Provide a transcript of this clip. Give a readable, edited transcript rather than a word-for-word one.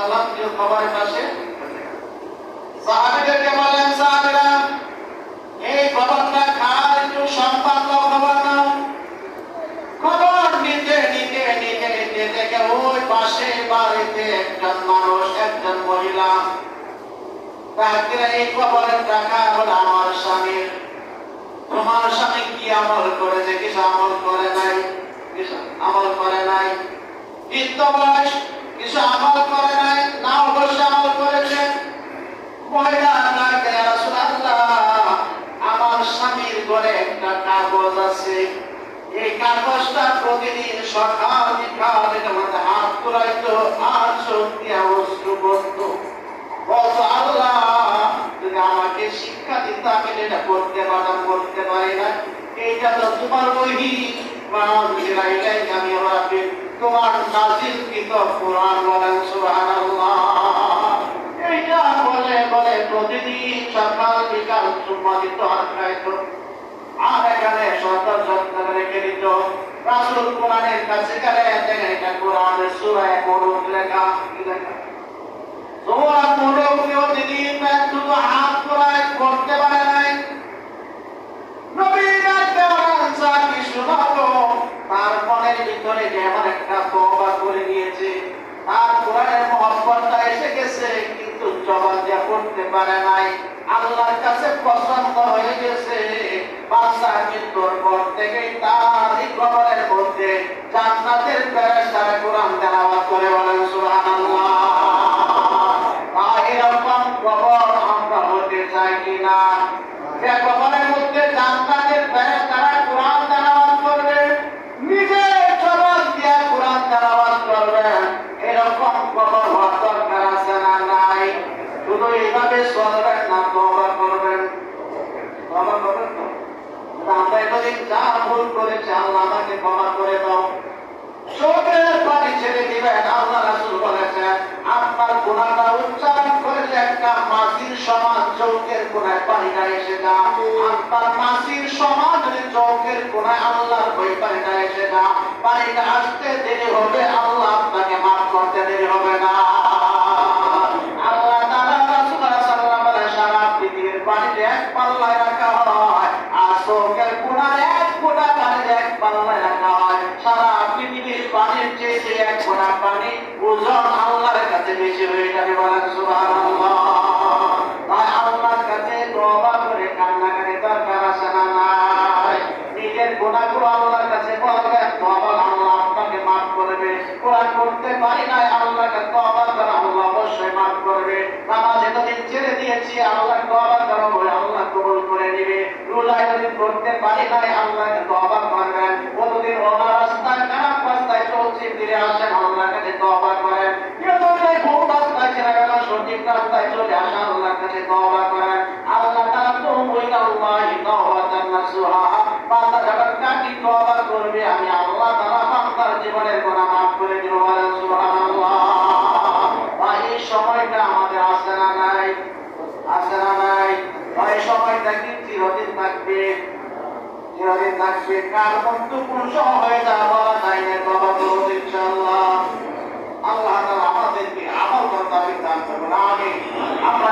সালাম দিয়ে খবরের পাশে সাহাবীদেরকে বলেন, সাহাবীরা এই খবরটা খার একটু সম্পাদ খবর নাও। খবর নিতে নিতে নিতে নিতে দেখে ওই পাশে বাড়িতে একজন মানুষ, একজন মহিলা তাকে এই খবরের টাকা বলে আমার স্বামীর। তোমার স্বামী কি আমল করেছে? কিছু আমল করে নাই, কিছু আমল করে নাই। বৃদ্ধ বয়স, কিছু আমল করে নাই না? অবশ্যই আমল করেছে। মহিলা ডাকে, ইয়া রাসূলুল্লাহ, আমার স্বামীর ঘরে একটা কাগজ আছে, এই কাগজটা প্রতিদিন সকাল বিকাল এটার মধ্যে হাত পুরাইতো আর চোখ দিয়া অশ্রু পড়তো। বলতো, আল্লাহ যদি আমাকে শিক্ষা দিত আমি এটা করতে পারতাম, করতে পারি না। এইটা তো তোমার ওহী, আমি হবে তোমার নাযিলকৃত কোরআন। বলেন সুবহানাল্লাহ। এইটা বলে বলে প্রতিদিন সকাল বিকাল চুম্মা দিত, হাত খাইতো। আর এখানে সতর সত্তর রেখে দিত। রাসূল কোরআনের কাছে গেলে দেখেন এটা কোরআনের সূরা মুলক লেখা, কি লেখা? সূরা মুলক প্রতিদিন শুধু হাত পুরায় করতে পারে নাই। নবীরা কেমন সাথী শোনালো, তার মনের ভিতরে যেমন একটা তওবা করে নিয়েছে, তার কোরআনের মহব্বতটা এসে গেছে, কিন্তু জবান দিয়ে করতে পারে নাই। আল্লাহর কাছে পছন্দ হয়ে গেছে। বাদশা মৃত্যুর পর থেকেই তার এই কবরের মধ্যে জান্নাতের ফেরেশতারা কোরআন তেলাওয়াত করে। বলেন সুবহানাল্লাহ। এরকম কবর আমরা হতে চাই কিনা? যে কবরের মধ্যে জান্নাতের ফেরেশতারা কোরআন তেলাওয়াত করবে, নিজে জবান দিয়ে কোরআন তেলাওয়াত করবে, এরকম কবর হওয়ার দরকার আছে না নাই? শুধু এইভাবে চলবেন না, তওবা করবেন। তওবা করবেন তো? আমরা এতদিন যা ভুল করেছি, আল্লাহ আমাকে ক্ষমা করে দাও, চোখের পানি ছেড়ে দিবেন। আল্লাহ রাসূল বলেছেন, আপনার গুনাহটা উচ্চারণ করলে একটা মাছির সমান চোখের কোণায় পানিটা এসে যা। আপনার মাছির সমান যদি চোখের কোণায় আল্লাহর ওই পানিটা এসে যা, পানিটা আসতে দেরি হবে, আল্লাহ আপনাকে মাফ করতে দেরি হবে না। আল্লাহ তাআলা রাসূল সাল্লাল্লাহু আলাইহি ওয়াসাল্লাম পৃথিবীর পানিতে এক পাল্লায় রাখা হয়, আর চোখের কোণায় এক ফোঁটা পানি এক পাল্লায় রাখা হয়। সারা পৃথিবীর পানির চেয়ে এক ফোঁটা পানি ওজন আল্লাহর কাছে বেশি হয়ে যাবে। বলেন সুবহানাল্লাহ। তাই আল্লাহর কাছে তওবা করে কান্নাকাটি দরকার আছে না নাই? নিজের গুনাহগুলো আল্লাহর কাছে বলবেন, তওবা, আল্লাহ আপনাকে মাফ করবে। কোরআন পড়তে পারি নাই, আল্লাহকে তওবা করো, আল্লাহ অবশ্যই মাফ করবে। নামাজ এতদিন ছেড়ে দিয়েছি, আল্লাহ তওবা করো, আল্লাহ কবুল করে নেবে। রোজা এতদিন করতে পারি নাই, আল্লাহকে তওবা করবেন। কতদিন ওনার রাস্তায় খারাপ রাস্তায় চলছি, ফিরে আসেন, আল্লাহর কাছে তওবা করেন। এতদিন ভুল রাস্তায় ছেড়ে গেল, সঠিক রাস্তায় চলে আসেন, আল্লাহর কাছে তওবা করেন। আল্লাহ তাআলা তুবু ইলাল্লাহি তাওবাতান নাসুহা, বান্দা যখন কাটি তওবা করবে, আমি আল্লাহ তাআলা বান্দার জীবনের গুনাহ মাফ করে দেব। বলেন সুবহানাল্লাহ। এই সময়টা আমাদের আছে না নাই? আছে না নাই? এই সময়টা কি চিরদিন থাকবে? চিরদিন থাকবে। কার বন্ধু কোন সময় হয়ে যাওয়া বলা যায় না। তওবা করব ইনশাআল্লাহ। আল্লাহ তাআলা আমাদেরকে আমল করতে দান করুন। আমিন। আমরা